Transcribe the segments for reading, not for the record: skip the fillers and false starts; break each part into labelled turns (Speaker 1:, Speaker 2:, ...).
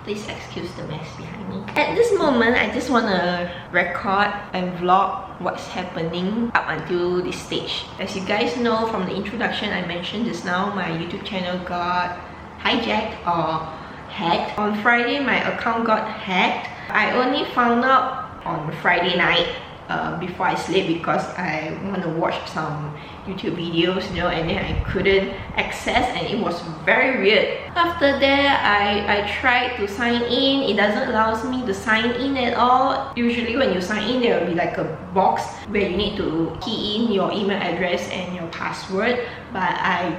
Speaker 1: Please excuse the mess behind me. At this moment, I just want to record and vlog what's happening up until this stage. As you guys know from the introduction I mentioned just now, my YouTube channel got hijacked or hacked. On Friday, my account got hacked. I only found out on Friday night before I sleep because I want to watch some YouTube videos, you know, and then I couldn't access and it was very weird. After that, I tried to sign in. It doesn't allow me to sign in at all. Usually when you sign in, there will be like a box where you need to key in your email address and your password, but I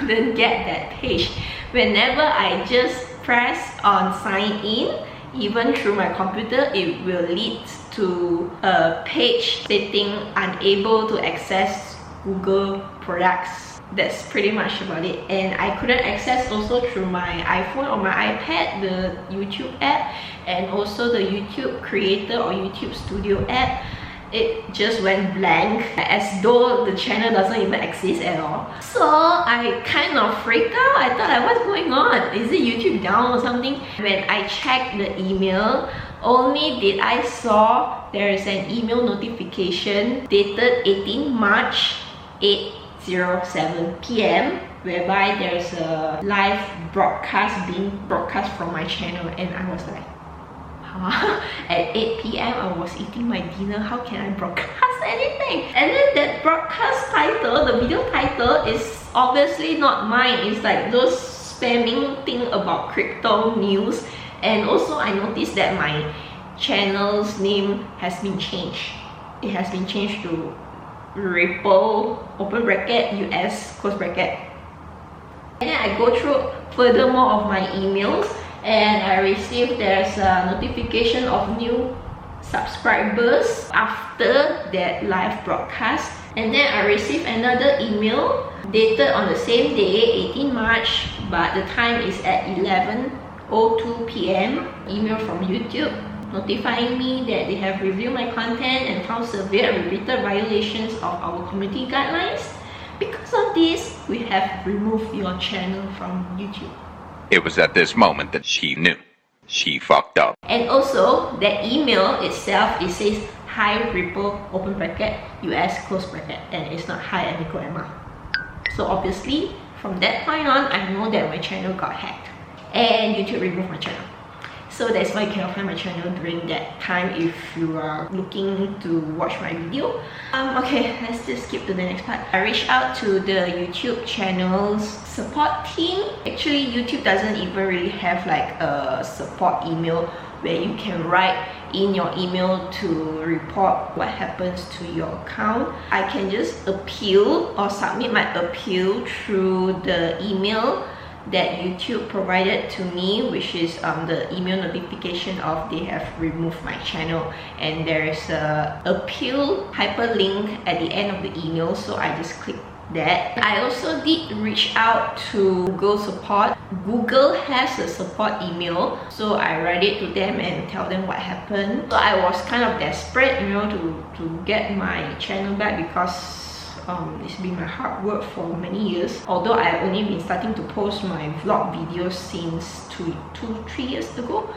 Speaker 1: couldn't get that page. Whenever I just press on sign in, even through my computer, it will lead to a page stating unable to access Google products. That's pretty much about it. And I couldn't access also through my iPhone or my iPad the YouTube app, and also the YouTube Creator or YouTube Studio app. It just went blank, as though the channel doesn't even exist at all. So I kind of freaked out. I thought like, what's going on? Is it YouTube down or something? When I checked the email, only did I saw there is an email notification dated 18 March 8:07 p.m. whereby there's a live broadcast being broadcast from my channel, and I was like, at 8 p.m. I was eating my dinner. How can I broadcast anything? And then that broadcast title, the video title, is obviously not mine. It's like those spamming thing about crypto news. And also I noticed that my channel's name has been changed. It has been changed to Ripple open bracket US close bracket. And then I go through furthermore of my emails, and I received there's a notification of new subscribers after that live broadcast. And then I received another email dated on the same day, 18 March, but the time is at 11:02 p.m. email from YouTube notifying me that they have reviewed my content and found severe and repeated violations of our community guidelines. Because of this, we have removed your channel from YouTube.
Speaker 2: It was at this moment that she knew. She fucked up.
Speaker 1: And also, that email itself, it says hi Ripple open bracket US close bracket, and it's not hi Amiko Emma. So obviously, from that point on, I know that my channel got hacked and YouTube removed my channel. So that's why you cannot find my channel during that time if you are looking to watch my video. Okay, let's just skip to the next part. I reached out to the YouTube channel's support team. Actually, YouTube doesn't even really have like a support email where you can write in your email to report what happens to your account. I can just appeal or submit my appeal through the email that YouTube provided to me, which is the email notification of they have removed my channel, and there's a appeal hyperlink at the end of the email, so I just clicked that. I also did reach out to Google support. Google has a support email, so I write it to them and tell them what happened. So I was kind of desperate, you know, to get my channel back, because it's been my hard work for many years. Although I've only been starting to post my vlog videos since 3 years ago,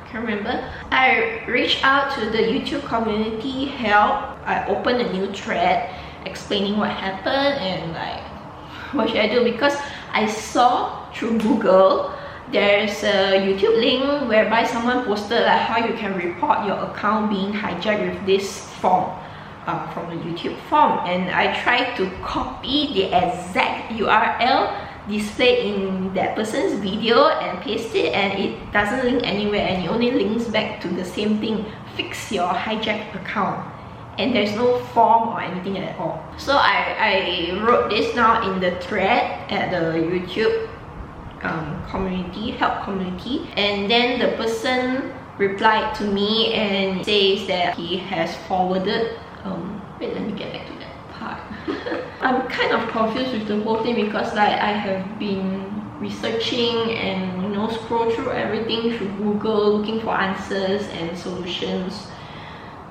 Speaker 1: can't remember. I reached out to the YouTube community help. I opened a new thread explaining what happened and like what should I do, because I saw through Google there's a YouTube link whereby someone posted like how you can report your account being hijacked with this form. From the YouTube form, and I tried to copy the exact URL displayed in that person's video and paste it, and it doesn't link anywhere, and it only links back to the same thing: fix your hijacked account. And there's no form or anything at all. So I wrote this now in the thread at the YouTube community, help community, and then the person replied to me and says that he has forwarded wait, let me get back to that part. I'm kind of confused with the whole thing, because like I have been researching and, you know, scroll through everything through Google looking for answers and solutions,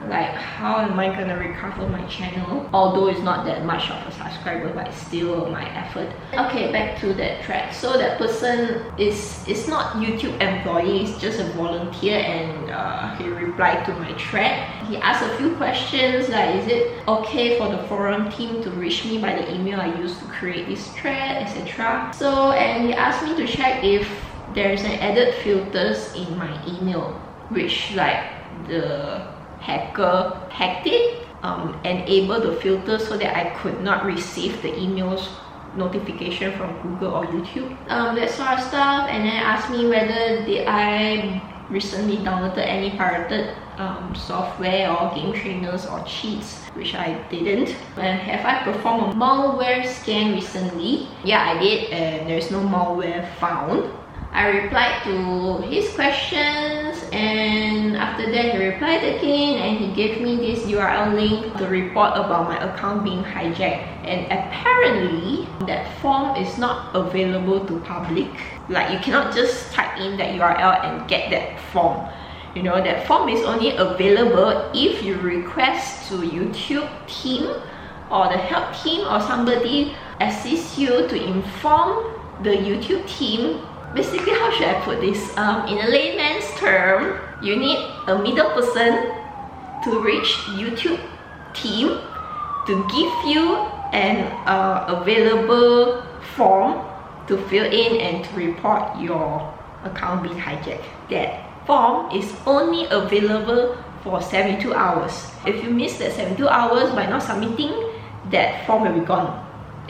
Speaker 1: Like, how am I gonna recover my channel? Although it's not that much of a subscriber, but it's still my effort. Okay, back to that thread. So that person is not YouTube employee, it's just a volunteer, and he replied to my thread. He asked a few questions like, is it okay for the forum team to reach me by the email I used to create this thread, etc. So, and he asked me to check if there's an added filters in my email, which like the hacker hacked it, enabled the filter so that I could not receive the emails notification from Google or YouTube, that sort of stuff. And then asked me whether did I recently downloaded any pirated software or game trainers or cheats, which I didn't. And have I performed a malware scan recently? Yeah, I did, and there's no malware found. I replied to his questions, and after that he replied again, and he gave me this URL link to report about my account being hijacked. And apparently that form is not available to public. Like, you cannot just type in that URL and get that form. You know, that form is only available if you request to YouTube team or the help team or somebody assist you to inform the YouTube team. Basically, how should I put this? In a layman's term, you need a middle person to reach YouTube team to give you an available form to fill in and to report your account being hijacked. That form is only available for 72 hours. If you miss that 72 hours by not submitting, that form will be gone,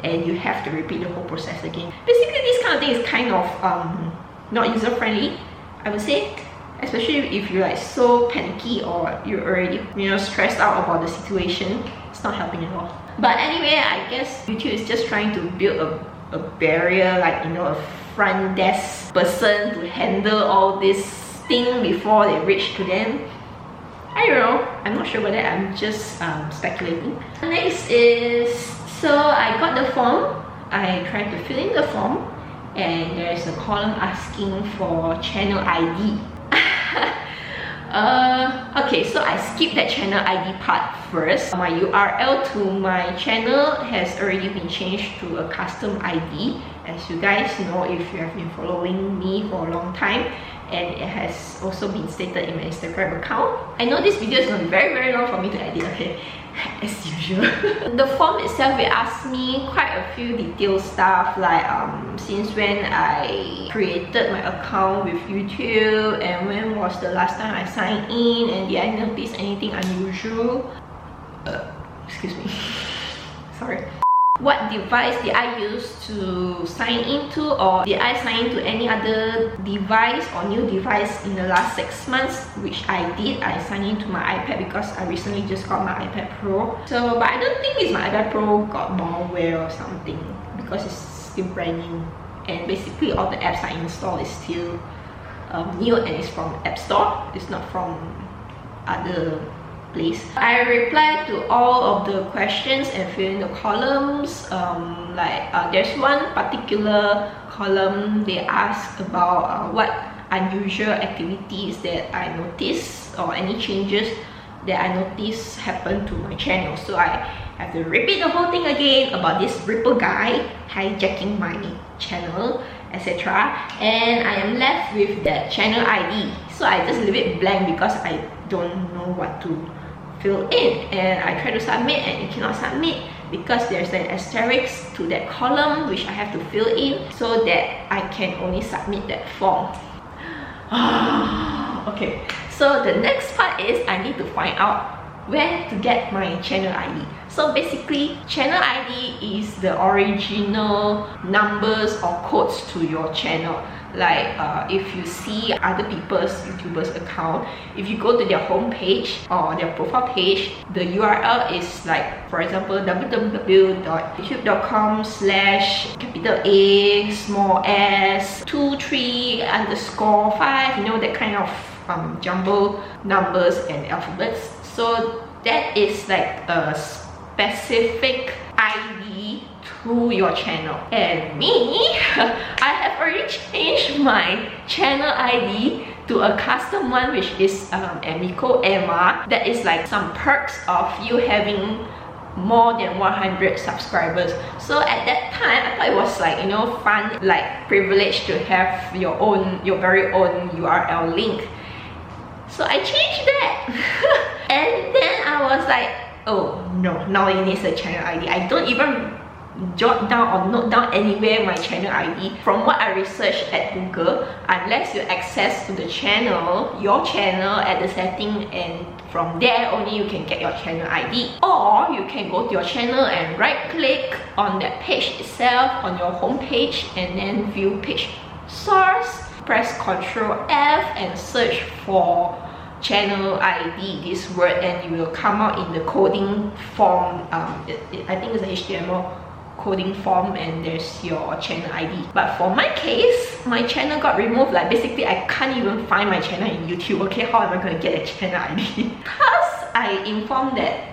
Speaker 1: and you have to repeat the whole process again. Basically, this kind of thing is kind of not user-friendly, I would say, especially if you're like so panicky or you're already, you know, stressed out about the situation. It's not helping at all. But anyway, I guess YouTube is just trying to build a barrier, like, you know, a front desk person to handle all this thing before they reach to them. I don't know, I'm not sure about that, I'm just speculating. Next is, so I got the form, I tried to fill in the form, and there's a column asking for channel ID. Okay, so I skipped that channel ID part first. My URL to my channel has already been changed to a custom ID, as you guys know if you have been following me for a long time, and it has also been stated in my Instagram account. I know this video is going to be very long for me to edit, okay, as usual. The form itself will ask me quite a few detailed stuff, like since when I created my account with YouTube, and when was the last time I signed in, and did I notice anything unusual. Excuse me. Sorry. What device did I use to sign into, or did I sign into any other device or new device in the last 6 months, which I did. I signed into my iPad because I recently just got my iPad Pro. So, but I don't think it's my iPad Pro got malware or something, because it's still brand new, and basically all the apps I installed is still new, and it's from App Store. It's not from other place. I replied to all of the questions and fill in the columns. There's one particular column they asked about what unusual activities that I noticed, or any changes that I noticed happen to my channel. So I have to repeat the whole thing again about this Ripple guy hijacking my channel, etc. And I am left with that channel ID. So I just leave it blank because I don't know what to fill in, and I try to submit and it cannot submit because there's an asterisk to that column which I have to fill in so that I can only submit that form. Okay, so the next part is I need to find out where to get my channel ID. So basically, channel ID is the original numbers or codes to your channel. Like if you see other people's YouTubers account, if you go to their homepage or their profile page, the URL is like, for example, www.youtube.com/s23_5, you know, that kind of jumble numbers and alphabets. So that is like a specific ID to your channel. And me, I have already changed my channel ID to a custom one, which is Emiko Emma. That is like some perks of you having more than 100 subscribers. So at that time, I thought it was like, you know, fun, like privilege to have your very own URL link. So I changed that. And then I was like, oh no, now it needs a channel ID. I don't even jot down or note down anywhere my channel ID. From what I researched at Google, unless you access to the channel, your channel at the setting, and from there only you can get your channel ID. Or you can go to your channel and right click on that page itself on your home page and then view page source, press Ctrl F and search for channel ID, this word, and you will come out in the coding form. I think it's a HTML coding form, and there's your channel ID. But for my case, my channel got removed. Like basically I can't even find my channel in YouTube. Okay, how am I going to get a channel ID? Because I informed that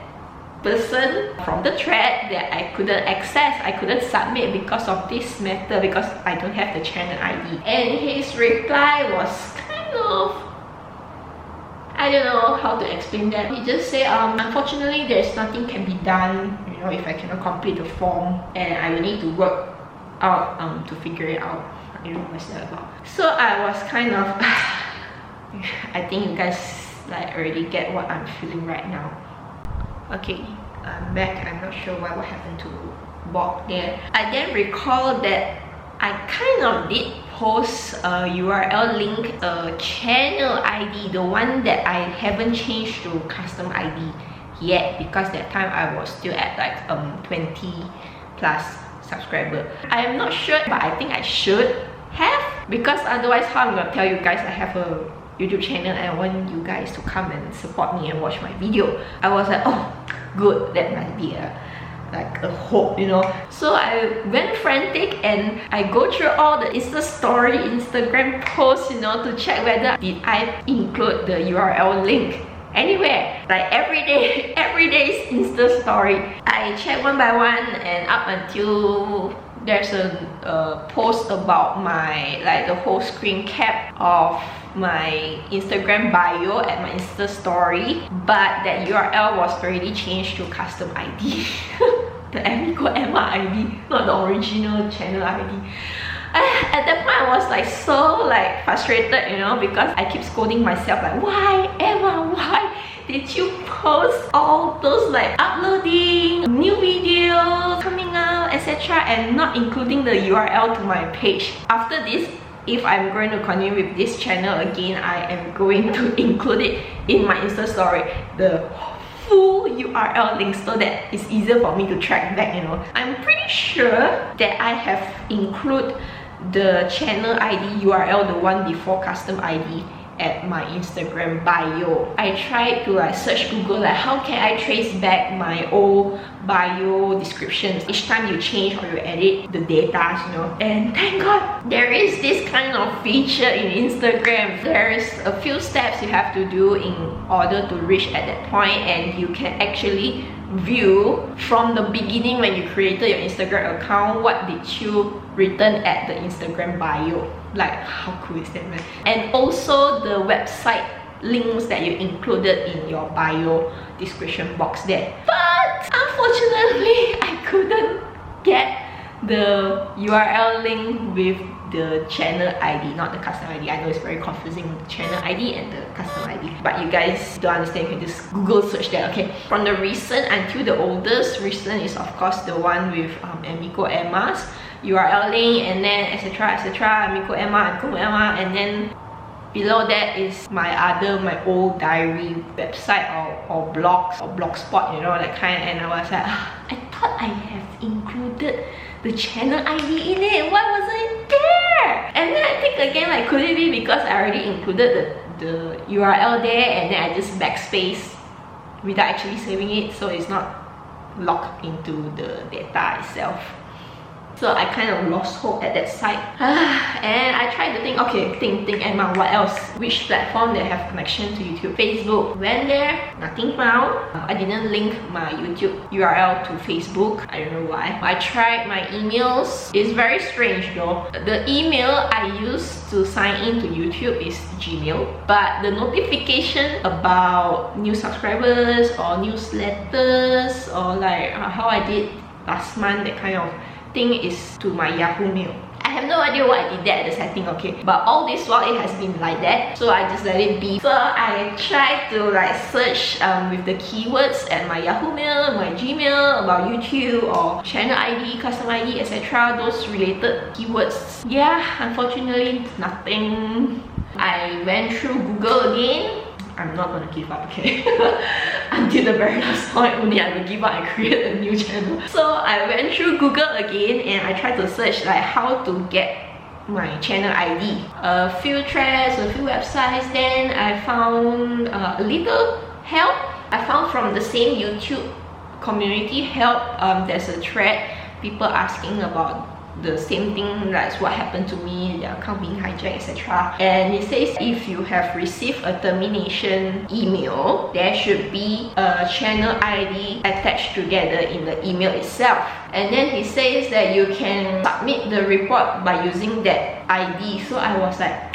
Speaker 1: person from the thread that I couldn't access, I couldn't submit because of this matter, because I don't have the channel ID. And his reply was kind of, I don't know how to explain that. He just said, unfortunately there's nothing can be done, you know, if I cannot complete the form, and I will need to work out to figure it out. I don't know what's that about. So I was kind of I think you guys like already get what I'm feeling right now. Okay, I'm back. I'm not sure what happened to Bob there. I then recall that I kind of did post a URL link, a channel ID, the one that I haven't changed to custom ID yet, because that time I was still at like 20 plus subscriber. I am not sure, but I think I should have, because otherwise how I'm gonna tell you guys I have a YouTube channel and I want you guys to come and support me and watch my video. I was like, oh good, that might be like a hope, you know. So I went frantic and I go through all the Instagram posts, you know, to check whether did I include the URL link anywhere. Like every day's Insta story, I check one by one, and up until there's a post about my, like the whole screen cap of my Instagram bio at my Insta story, but that URL was already changed to custom ID. The Emiko Emma ID, not the original channel ID. At that point I was like so like frustrated, you know, because I keep scolding myself like, why Emma, why did you post all those like uploading new videos coming out, etc., and not including the URL to my page? After this, if I'm going to continue with this channel again, I am going to include it in my Insta story, the full URL link, so that it's easier for me to track back, you know. I'm pretty sure that I have included the channel ID URL, the one before custom ID, at my Instagram bio. I tried to like search Google, like how can I trace back my old bio descriptions each time you change or you edit the data, you know. And thank God there is this kind of feature in Instagram. There's a few steps you have to do in order to reach at that point, and you can actually view from the beginning when you created your Instagram account, what did you return at the Instagram bio. Like how cool is that, man? And also the website links that you included in your bio description box there. But unfortunately I couldn't get the URL link with the channel ID, not the custom ID. I know it's very confusing, the channel ID and the custom ID, but you guys don't understand, you can just Google search that. Okay, from the recent until the oldest, recent is of course the one with Emiko Emma's URL link, and then etc, Emiko Emma, and then below that is my old diary website or blogs or blogspot, you know, that kind. And I was like, I thought I have included the channel ID in it, why wasn't it there? And then I think again, like, could it be because I already included the URL there, and then I just backspace without actually saving it, so it's not locked into the data itself. So I kind of lost hope at that site. And I tried to think, okay, think Emma, what else? Which platform that have connection to YouTube? Facebook. Went there, nothing found. I didn't link my YouTube URL to Facebook. I don't know why. I tried my emails. It's very strange though. The email I use to sign in to YouTube is Gmail, but the notification about new subscribers or newsletters or like how I did last month, that kind of thing, is to my Yahoo Mail. I have no idea why I did that at the setting, okay, but all this while it has been like that, so I just let it be. So I tried to like search with the keywords at my Yahoo Mail, my Gmail about YouTube or channel ID, custom ID, etc. Those related keywords. Yeah, unfortunately nothing. I went through Google again. I'm not gonna give up, okay? Until the very last point only I will give up and create a new channel. So I went through Google again and I tried to search like how to get my channel ID. A few threads, a few websites, then I found a little help. I found from the same YouTube community help, there's a thread, people asking about the same thing, that's what happened to me, their account being hijacked, etc. And it says if you have received a termination email, there should be a channel ID attached together in the email itself. And then he says that you can submit the report by using that ID. So I was like,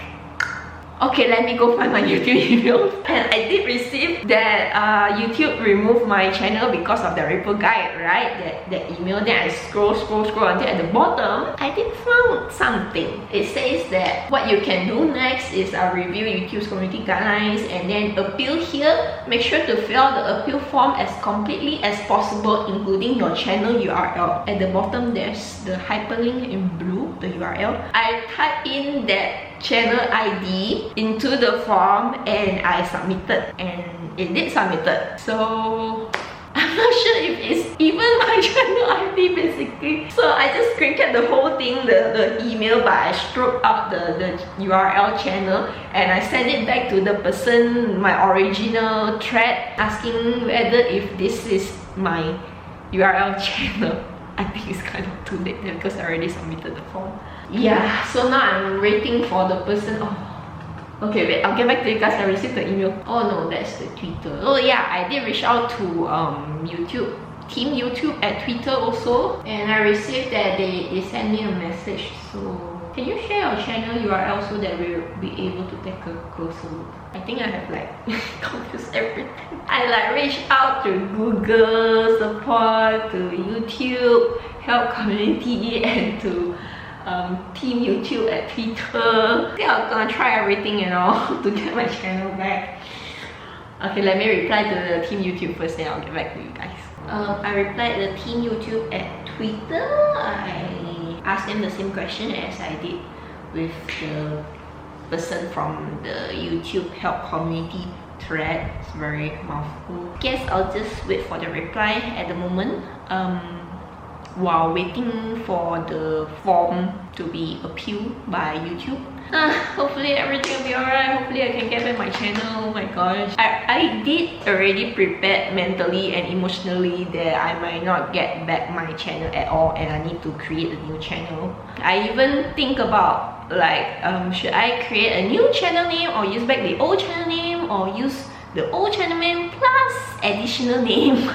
Speaker 1: okay, let me go find my YouTube email. And I did receive that YouTube removed my channel because of the report guide, right? That email. Then I scroll until at the bottom, I did find something. It says that what you can do next is review YouTube's community guidelines and then appeal here. Make sure to fill out the appeal form as completely as possible, including your channel URL. At the bottom, there's the hyperlink in blue, the URL. I type in that channel ID into the form and I submitted, and it did submitted. So I'm not sure if it's even my channel ID basically. So I just screen cap the whole thing, the email, but I stroke out the URL channel and I send it back to the person, my original thread, asking whether if this is my URL channel. I think it's kind of too late there because I already submitted the form. Yeah, so now I'm waiting for the person. Oh, okay, wait, I'll get back to you guys. I received the email. Oh no, that's the Twitter. Oh yeah, I did reach out to YouTube, Team YouTube at Twitter also, and I received that they sent me a message. So can you share your channel URL so that we'll be able to take a closer look? I think I have like confused everything. I like reached out to Google support, to YouTube help community, and to Team YouTube at Twitter. I think I'm gonna try everything, you know, to get my channel back. Okay, let me reply to the Team YouTube first, then I'll get back to you guys. I replied the Team YouTube at Twitter. I asked them the same question as I did with the person from the YouTube help community thread. It's very mouthful. Guess I'll just wait for the reply at the moment. While waiting for the form to be appealed by YouTube. Hopefully everything will be alright. Hopefully I can get back my channel. Oh my gosh. I did already prepare mentally and emotionally that I might not get back my channel at all and I need to create a new channel. I even think about like, should I create a new channel name or use back the old channel name or use the old channel name plus additional name?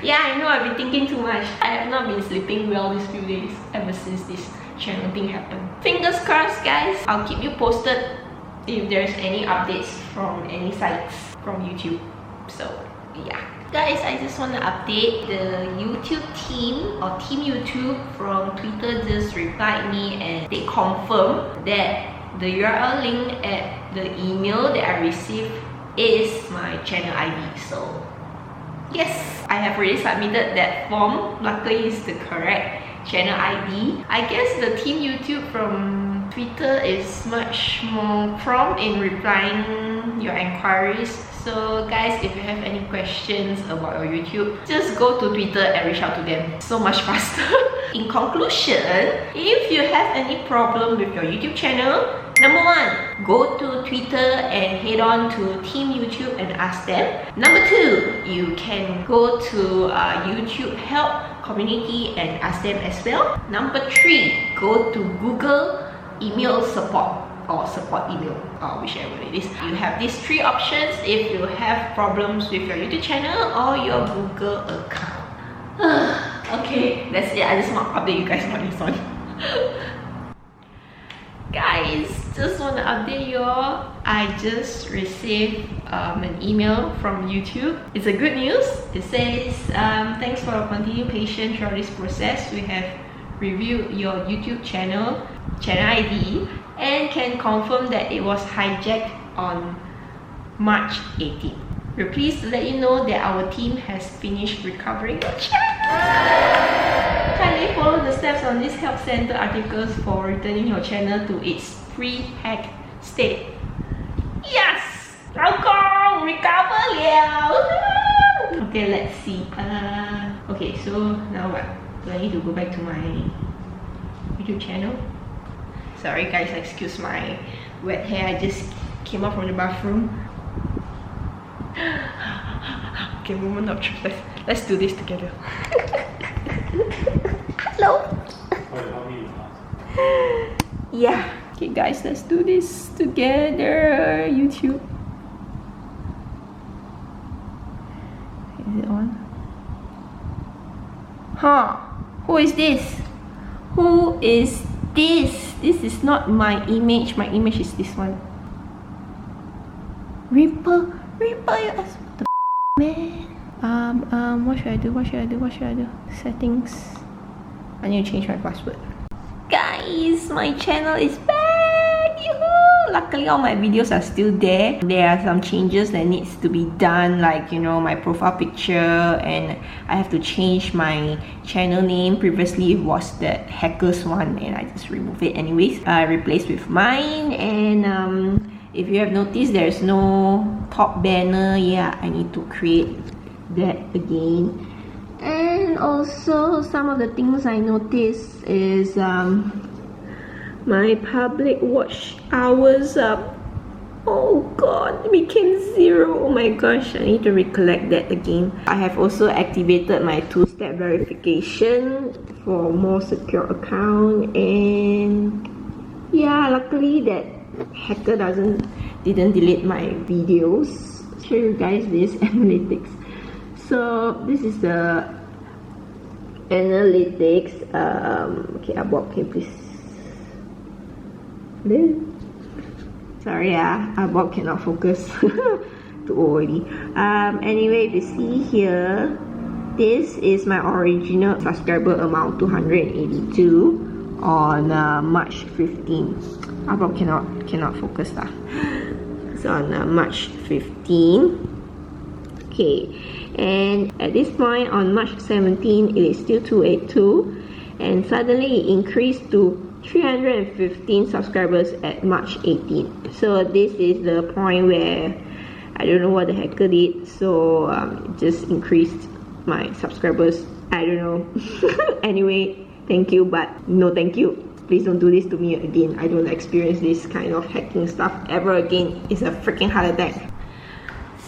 Speaker 1: Yeah, I know I've been thinking too much. I have not been sleeping well these few days ever since this channel thing happened. Fingers crossed, guys. I'll keep you posted if there's any updates from any sites from YouTube. So yeah, guys, I just want to update the YouTube team or Team YouTube from Twitter just replied me and they confirmed that the URL link at the email that I received is my channel ID. So yes, I have already submitted that form. Luckily, it's the correct channel ID. I guess the Team YouTube from Twitter is much more prompt in replying your inquiries. So guys, if you have any questions about your YouTube, just go to Twitter and reach out to them. So much faster. In conclusion, if you have any problem with your YouTube channel, number one, go to Twitter and head on to Team YouTube and ask them. Number two, you can go to YouTube help community and ask them as well. Number 3, go to Google email support or support email, or whichever it is. You have these 3 options if you have problems with your YouTube channel or your Google account. Okay, that's it. I just want to update you guys on this one. Guys, just want to update you all. I just received an email from YouTube. It's a good news. It says, thanks for your continued patience throughout this process. We have reviewed your YouTube channel ID and can confirm that it was hijacked on March 18th. We're pleased to let you know that our team has finished recovering your channel. Kindly follow the steps on this help center articles for returning your channel to its pre-hack state. Yes! Welcome! Recover liao! Okay, let's see. Okay, so now what? Do I need to go back to my YouTube channel? Sorry guys, excuse my wet hair. I just came out from the bathroom. Okay, moment of truth. Let's do this together. Hello. Yeah. Okay guys, let's do this together. YouTube. Is it on? Huh? Who is this? Who is this? This is not my image. My image is this one. Ripple, you ask what the man. What should I do? Settings. I need to change my password. Guys, my channel is back! Yoo-hoo! Luckily all my videos are still there. There are some changes that needs to be done, like, you know, my profile picture, and I have to change my channel name. Previously it was the hackers one and I just removed it anyways. I replaced with mine, and if you have noticed, there's no top banner. Yeah, I need to create that again. And also some of the things I noticed is my public watch hours up. Oh god, it became 0. Oh my gosh, I need to recollect that again. I have also activated my 2-step verification for more secure account, and yeah, luckily that hacker didn't delete my videos. I'll show you guys this analytics. So this is the analytics. Okay, Bob, can you please? Sorry, Bob cannot focus. Too already. Anyway, if you see here, this is my original subscriber amount, 282 on March 15th. Bob cannot focus lah. So on March 15. Okay, and at this point on March 17, it is still 282, and suddenly it increased to 315 subscribers at March 18. So this is the point where I don't know what the hacker did, so it just increased my subscribers. I don't know. Anyway, thank you, but no thank you. Please don't do this to me again. I don't experience this kind of hacking stuff ever again. It's a freaking heart attack.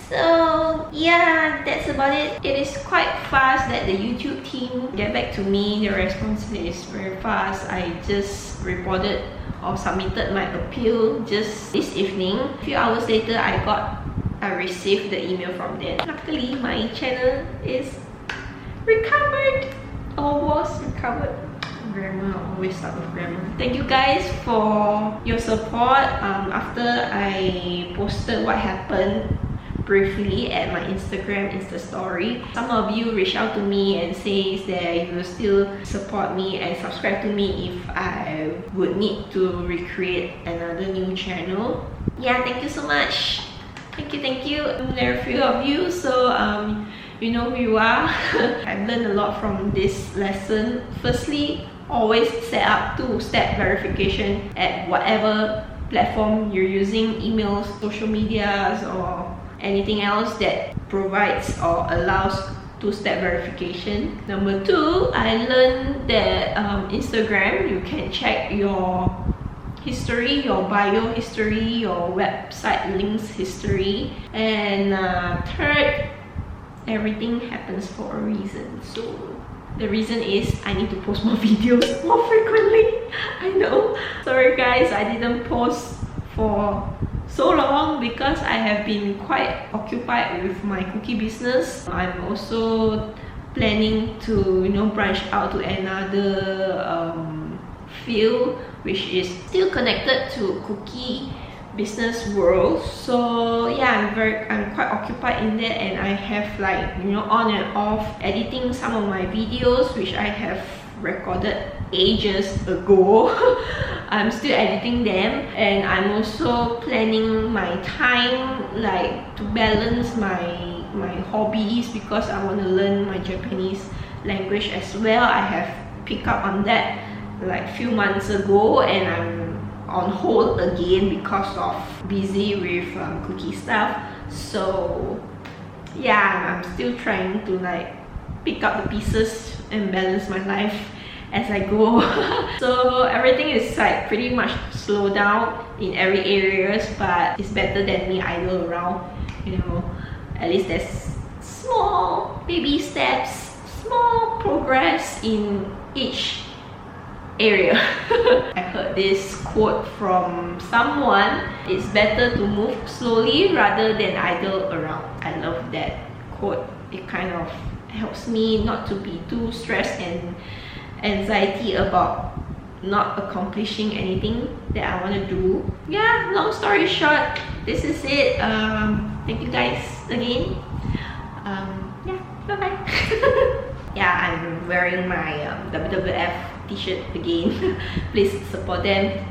Speaker 1: So yeah, that's about it. It is quite fast that the YouTube team get back to me. The response is very fast. I just reported or submitted my appeal just this evening. A few hours later, I received the email from them. Luckily, my channel is recovered or was recovered. Grammar, I always start with grammar. Thank you guys for your support. After I posted what happened briefly at my Instagram Insta story, some of you reach out to me and says that you will still support me and subscribe to me if I would need to recreate another new channel. Yeah, thank you so much. Thank you. There are a few of you, so you know who you are. I've learned a lot from this lesson. Firstly, always set up 2-step verification at whatever platform you're using, emails, social medias, or anything else that provides or allows 2-step verification. Number 2, I learned that Instagram, you can check your history, your bio history, your website links history. And third, everything happens for a reason. So The reason is I need to post more videos more frequently. I know. Sorry guys, I didn't post for so long because I have been quite occupied with my cookie business. I'm also planning to branch out to another field which is still connected to cookie business world. So yeah, I'm quite occupied in that, and I have like on and off editing some of my videos which I have recorded ages ago. I'm still editing them, and I'm also planning my time like to balance my hobbies because I want to learn my Japanese language as well. I have picked up on that like few months ago, and I'm on hold again because of busy with cookie stuff. So yeah, I'm still trying to like pick up the pieces and balance my life as I go. So everything is like pretty much slowed down in every areas, but it's better than me idle around. At least there's small baby steps, small progress in each area. I heard this quote from someone: it's better to move slowly rather than idle around. I love that quote. It kind of helps me not to be too stressed and anxiety about not accomplishing anything that I want to do. Yeah, long story short, this is it. Thank you guys again. Yeah, bye bye. Yeah, I'm wearing my WWF t-shirt again. Please support them.